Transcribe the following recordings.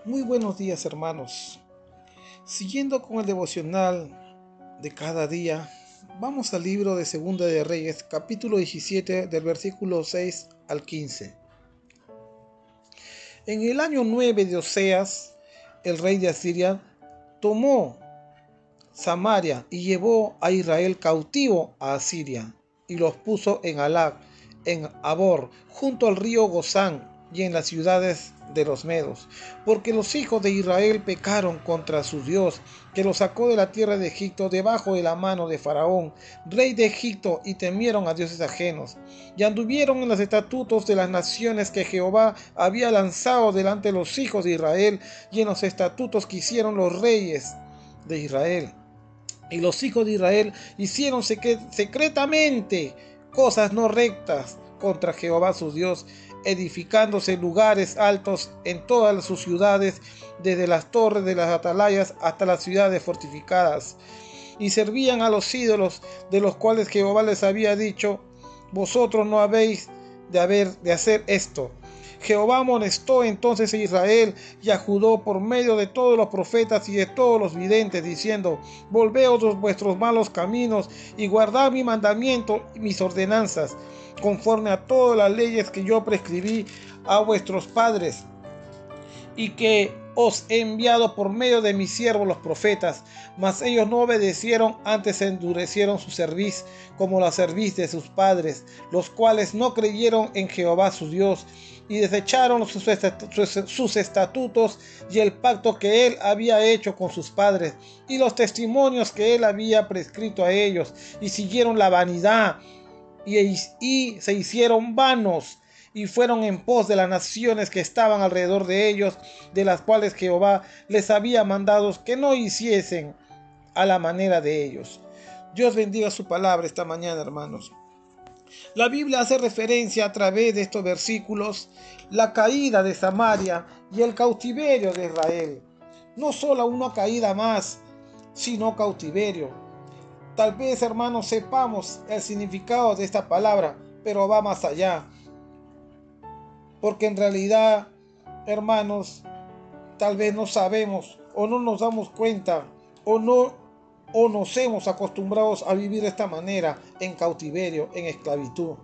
Muy buenos días, hermanos. Siguiendo con el devocional de cada día, vamos al libro de Segunda de Reyes, capítulo 17, del versículo 6 al 15. En el año 9 de Oseas, el rey de Asiria tomó Samaria y llevó a Israel cautivo a Asiria, y los puso en Halag, en Habor, junto al río Gozán, y en las ciudades de los medos, porque los hijos de Israel pecaron contra su Dios, que los sacó de la tierra de Egipto debajo de la mano de Faraón, rey de Egipto, y temieron a dioses ajenos, y anduvieron en los estatutos de las naciones que Jehová había lanzado delante de los hijos de Israel, y en los estatutos que hicieron los reyes de Israel. Y los hijos de Israel hicieron secretamente cosas no rectas contra Jehová su Dios, edificándose lugares altos en todas sus ciudades, desde las torres de las atalayas hasta las ciudades fortificadas. Y servían a los ídolos, de los cuales Jehová les había dicho: vosotros no habéis de hacer esto. Jehová amonestó entonces a Israel y a Judá por medio de todos los profetas y de todos los videntes, diciendo: volveos de vuestros malos caminos y guardad mi mandamiento y mis ordenanzas, conforme a todas las leyes que yo prescribí a vuestros padres, y que os he enviado por medio de mis siervos los profetas. Mas ellos no obedecieron, antes endurecieron su cerviz, como la cerviz de sus padres, los cuales no creyeron en Jehová su Dios, y desecharon sus estatutos y el pacto que él había hecho con sus padres, y los testimonios que él había prescrito a ellos, y siguieron la vanidad, y se hicieron vanos, y fueron en pos de las naciones que estaban alrededor de ellos, de las cuales Jehová les había mandado que no hiciesen a la manera de ellos. Dios bendiga su palabra esta mañana, hermanos. La Biblia hace referencia a través de estos versículos la caída de Samaria y el cautiverio de Israel. No solo una caída más, sino cautiverio. Tal vez, hermanos, sepamos el significado de esta palabra, pero va más allá. Porque en realidad, hermanos, tal vez no sabemos o no nos damos cuenta o nos hemos acostumbrado a vivir de esta manera, en cautiverio, en esclavitud.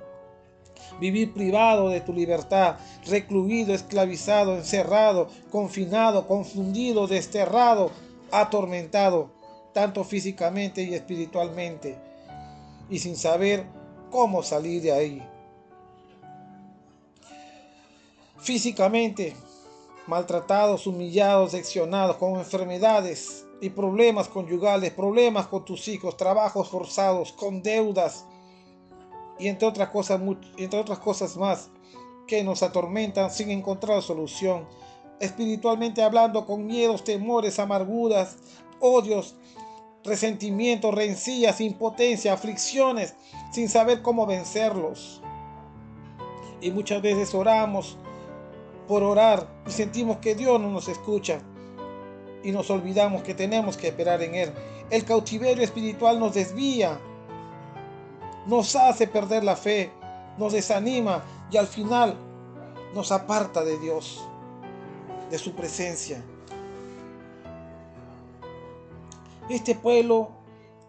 Vivir privado de tu libertad, recluido, esclavizado, encerrado, confinado, confundido, desterrado, atormentado, tanto físicamente y espiritualmente, y sin saber cómo salir de ahí. Físicamente maltratados, humillados, seccionados, con enfermedades y problemas conyugales, problemas con tus hijos, trabajos forzados, con deudas y entre otras cosas más que nos atormentan sin encontrar solución. Espiritualmente hablando, con miedos, temores, amarguras, odios, resentimientos, rencillas, impotencia, aflicciones, sin saber cómo vencerlos. Y muchas veces oramos por orar y sentimos que Dios no nos escucha y nos olvidamos que tenemos que esperar en Él. El cautiverio espiritual nos desvía, nos hace perder la fe, nos desanima y al final nos aparta de Dios, de su presencia. Este pueblo,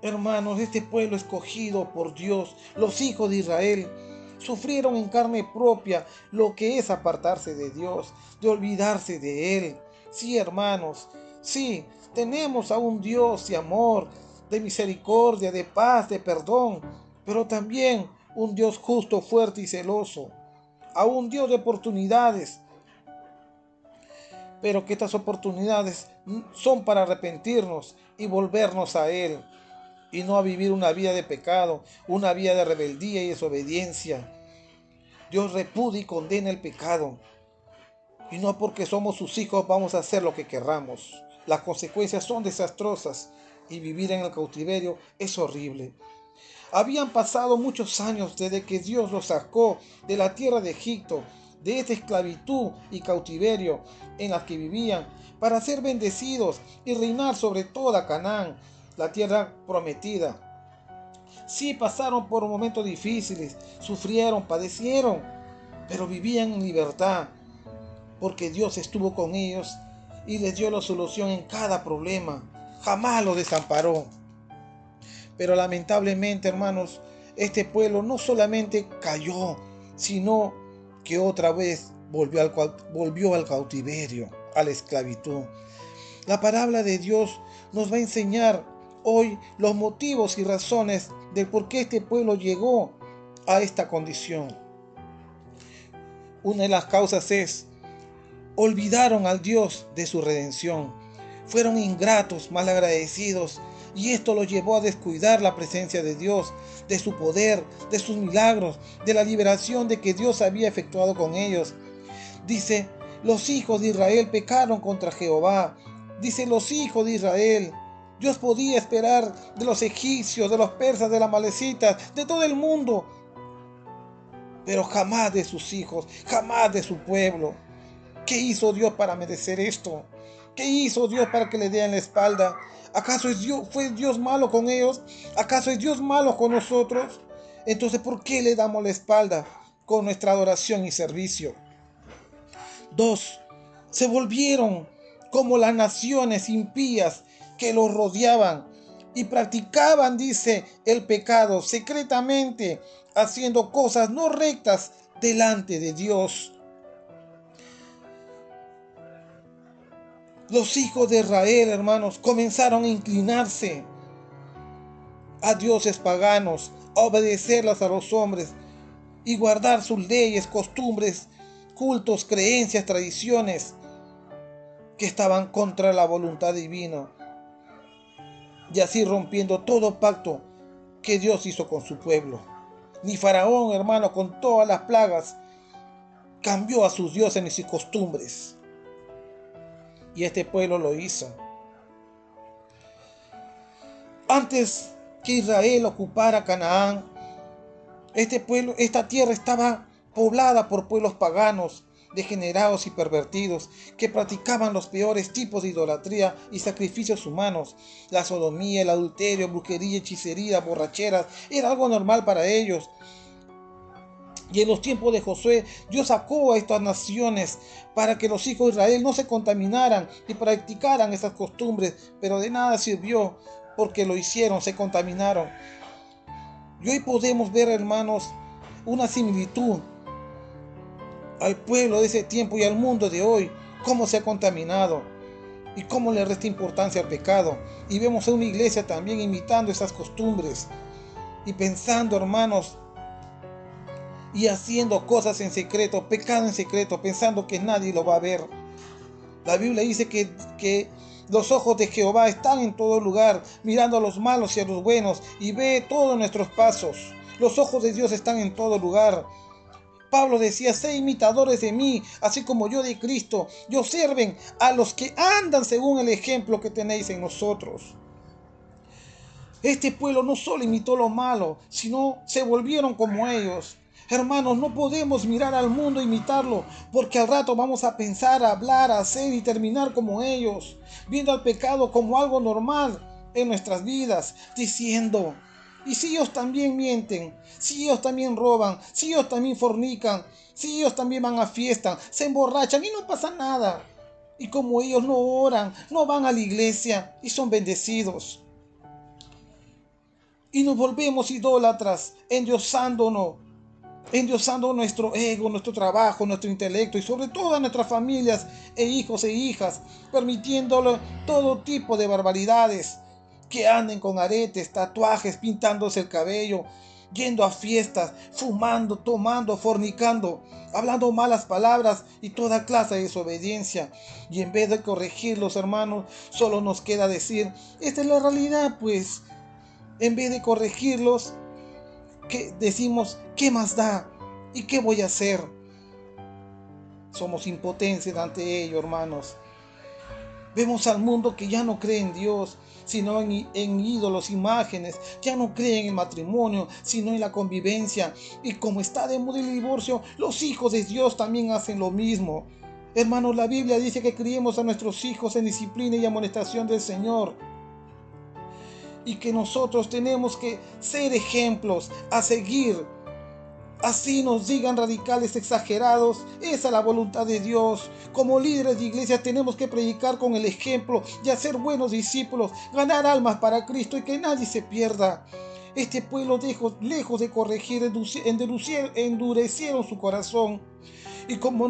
hermanos, este pueblo escogido por Dios, los hijos de Israel, sufrieron en carne propia lo que es apartarse de Dios, de olvidarse de Él. Sí, hermanos, sí, tenemos a un Dios de amor, de misericordia, de paz, de perdón, pero también un Dios justo, fuerte y celoso, a un Dios de oportunidades, pero que estas oportunidades son para arrepentirnos y volvernos a Él, y no a vivir una vida de pecado, una vida de rebeldía y desobediencia. Dios repudia y condena el pecado, y no porque somos sus hijos vamos a hacer lo que querramos. Las consecuencias son desastrosas y vivir en el cautiverio es horrible. Habían pasado muchos años desde que Dios los sacó de la tierra de Egipto, de esta esclavitud y cautiverio en las que vivían, para ser bendecidos y reinar sobre toda Canaán, la tierra prometida. Sí, pasaron por momentos difíciles, sufrieron, padecieron, pero vivían en libertad, porque Dios estuvo con ellos y les dio la solución en cada problema. Jamás los desamparó. Pero lamentablemente, hermanos, este pueblo no solamente cayó, sino que otra vez volvió al cautiverio, a la esclavitud. La palabra de Dios nos va a enseñar hoy los motivos y razones del por qué este pueblo llegó a esta condición. Una de las causas es: olvidaron al Dios de su redención. Fueron ingratos, malagradecidos, y esto los llevó a descuidar la presencia de Dios, de su poder, de sus milagros, de la liberación de que Dios había efectuado con ellos. Dice: los hijos de Israel pecaron contra Jehová. Dice: los hijos de Israel. Dios podía esperar de los egipcios, de los persas, de las amalecitas, de todo el mundo, pero jamás de sus hijos, jamás de su pueblo. ¿Qué hizo Dios para merecer esto? ¿Qué hizo Dios para que le den la espalda? ¿Acaso fue Dios malo con ellos? ¿Acaso es Dios malo con nosotros? Entonces, ¿por qué le damos la espalda con nuestra adoración y servicio? 2. Se volvieron como las naciones impías que los rodeaban y practicaban, dice, el pecado secretamente, haciendo cosas no rectas delante de Dios. Los hijos de Israel, hermanos, comenzaron a inclinarse a dioses paganos, a obedecerlas a los hombres y guardar sus leyes, costumbres, cultos, creencias, tradiciones que estaban contra la voluntad divina, y así rompiendo todo pacto que Dios hizo con su pueblo. Ni Faraón, hermano, con todas las plagas, cambió a sus dioses ni sus costumbres. Y este pueblo lo hizo. Antes que Israel ocupara Canaán, esta tierra estaba poblada por pueblos paganos, degenerados y pervertidos, que practicaban los peores tipos de idolatría y sacrificios humanos. La sodomía, el adulterio, brujería, hechicería, borracheras, era algo normal para ellos. Y en los tiempos de Josué, Dios sacó a estas naciones para que los hijos de Israel no se contaminaran y practicaran esas costumbres, pero de nada sirvió, porque lo hicieron, se contaminaron. Y hoy podemos ver, hermanos, una similitud al pueblo de ese tiempo y al mundo de hoy, cómo se ha contaminado y cómo le resta importancia al pecado. Y vemos a una iglesia también imitando esas costumbres y pensando, hermanos, y haciendo cosas en secreto, pecado en secreto, pensando que nadie lo va a ver. La Biblia dice que los ojos de Jehová están en todo lugar, mirando a los malos y a los buenos, y ve todos nuestros pasos. Los ojos de Dios están en todo lugar. Pablo decía: sé imitadores de mí, así como yo de Cristo. Y observen a los que andan según el ejemplo que tenéis en nosotros. Este pueblo no solo imitó lo malo, sino se volvieron como ellos. Hermanos, no podemos mirar al mundo e imitarlo, porque al rato vamos a pensar, a hablar, a hacer y terminar como ellos, viendo al pecado como algo normal en nuestras vidas, diciendo: ¿y si ellos también mienten? ¿Si ellos también roban? ¿Si ellos también fornican? ¿Si ellos también van a fiesta? ¿Se emborrachan y no pasa nada? Y como ellos no oran, no van a la iglesia y son bendecidos. Y nos volvemos idólatras, endiosando nuestro ego, nuestro trabajo, nuestro intelecto y sobre todo a nuestras familias e hijos e hijas, permitiéndole todo tipo de barbaridades, que anden con aretes, tatuajes, pintándose el cabello, yendo a fiestas, fumando, tomando, fornicando, hablando malas palabras y toda clase de desobediencia. Y en vez de corregirlos, hermanos, solo nos queda decir: esta es la realidad, pues. En vez de corregirlos, que decimos: ¿qué más da? ¿Y qué voy a hacer? Somos impotentes ante ello, hermanos. Vemos al mundo que ya no cree en Dios, sino en ídolos, imágenes. Ya no cree en el matrimonio, sino en la convivencia. Y como está de moda el divorcio, los hijos de Dios también hacen lo mismo. Hermanos, la Biblia dice que criemos a nuestros hijos en disciplina y amonestación del Señor. Y que nosotros tenemos que ser ejemplos a seguir Así nos digan radicales exagerados, esa es la voluntad de Dios. Como líderes de iglesia tenemos que predicar con el ejemplo y hacer buenos discípulos, ganar almas para Cristo y que nadie se pierda. Este pueblo lejos de corregir, endurecieron su corazón. Y como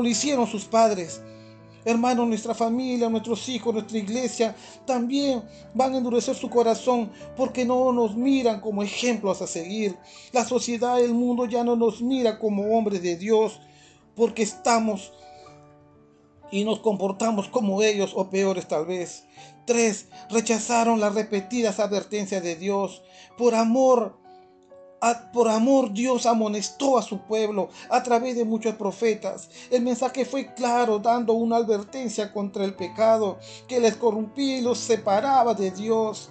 lo hicieron sus padres. Hermanos, nuestra familia, nuestros hijos, nuestra iglesia también van a endurecer su corazón porque no nos miran como ejemplos a seguir. La sociedad, el mundo ya no nos mira como hombres de Dios porque estamos y nos comportamos como ellos o peores tal vez. 3. Rechazaron las repetidas advertencias de Dios. Por amor, Dios amonestó a su pueblo a través de muchos profetas. El mensaje fue claro, dando una advertencia contra el pecado que les corrompía y los separaba de Dios.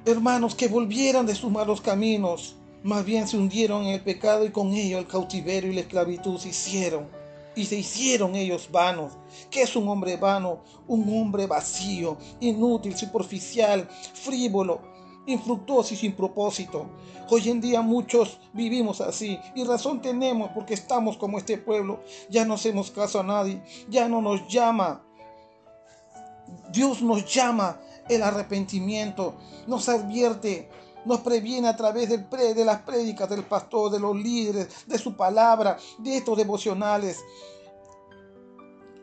Hermanos, que volvieran de sus malos caminos. Más bien se hundieron en el pecado y con ello el cautiverio y la esclavitud se hicieron ellos vanos. ¿Qué es un hombre vano? Un hombre vacío, inútil, superficial, frívolo, infructuoso y sin propósito. Hoy en día muchos vivimos así y razón tenemos porque estamos como este pueblo. Ya no hacemos caso a nadie, ya no nos llama. Dios nos llama el arrepentimiento, nos advierte, nos previene a través de las prédicas del pastor, de los líderes, de su palabra, de estos devocionales.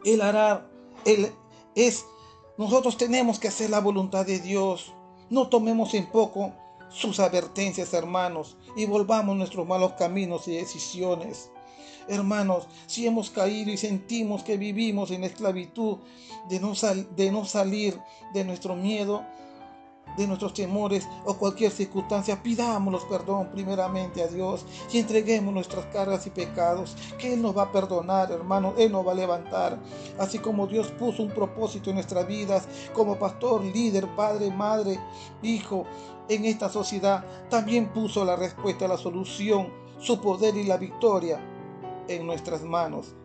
Él hará, Él es, nosotros tenemos que hacer la voluntad de Dios. No tomemos en poco sus advertencias, hermanos, y volvamos nuestros malos caminos y decisiones. Hermanos, si hemos caído y sentimos que vivimos en esclavitud, de no salir de nuestro miedo, de nuestros temores o cualquier circunstancia, pidámoslos perdón primeramente a Dios y entreguemos nuestras cargas y pecados, que Él nos va a perdonar, hermanos, Él nos va a levantar. Así como Dios puso un propósito en nuestras vidas, como pastor, líder, padre, madre, hijo, en esta sociedad, también puso la respuesta, la solución, su poder y la victoria en nuestras manos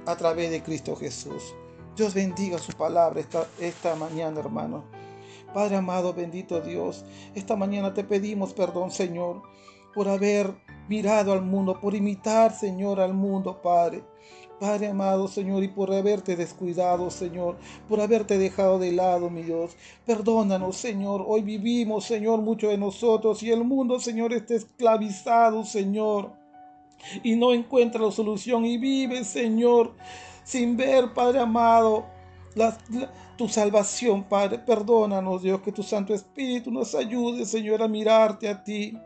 a través de Cristo Jesús. Dios bendiga su palabra esta mañana, hermano. Padre amado, bendito Dios, esta mañana te pedimos perdón, Señor, por haber mirado al mundo, por imitar, Señor, al mundo, Padre. Padre amado, Señor, y por haberte descuidado, Señor, por haberte dejado de lado, mi Dios. Perdónanos, Señor. Hoy vivimos, Señor, muchos de nosotros y el mundo, Señor, está esclavizado, Señor, y no encuentra la solución y vive, Señor, sin ver, Padre amado, tu salvación, Padre. Perdónanos, Dios, que tu Santo Espíritu nos ayude, Señor, a mirarte a ti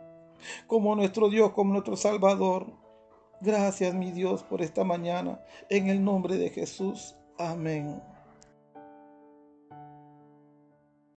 como nuestro Dios, como nuestro Salvador. Gracias, mi Dios, por esta mañana, en el nombre de Jesús. Amén.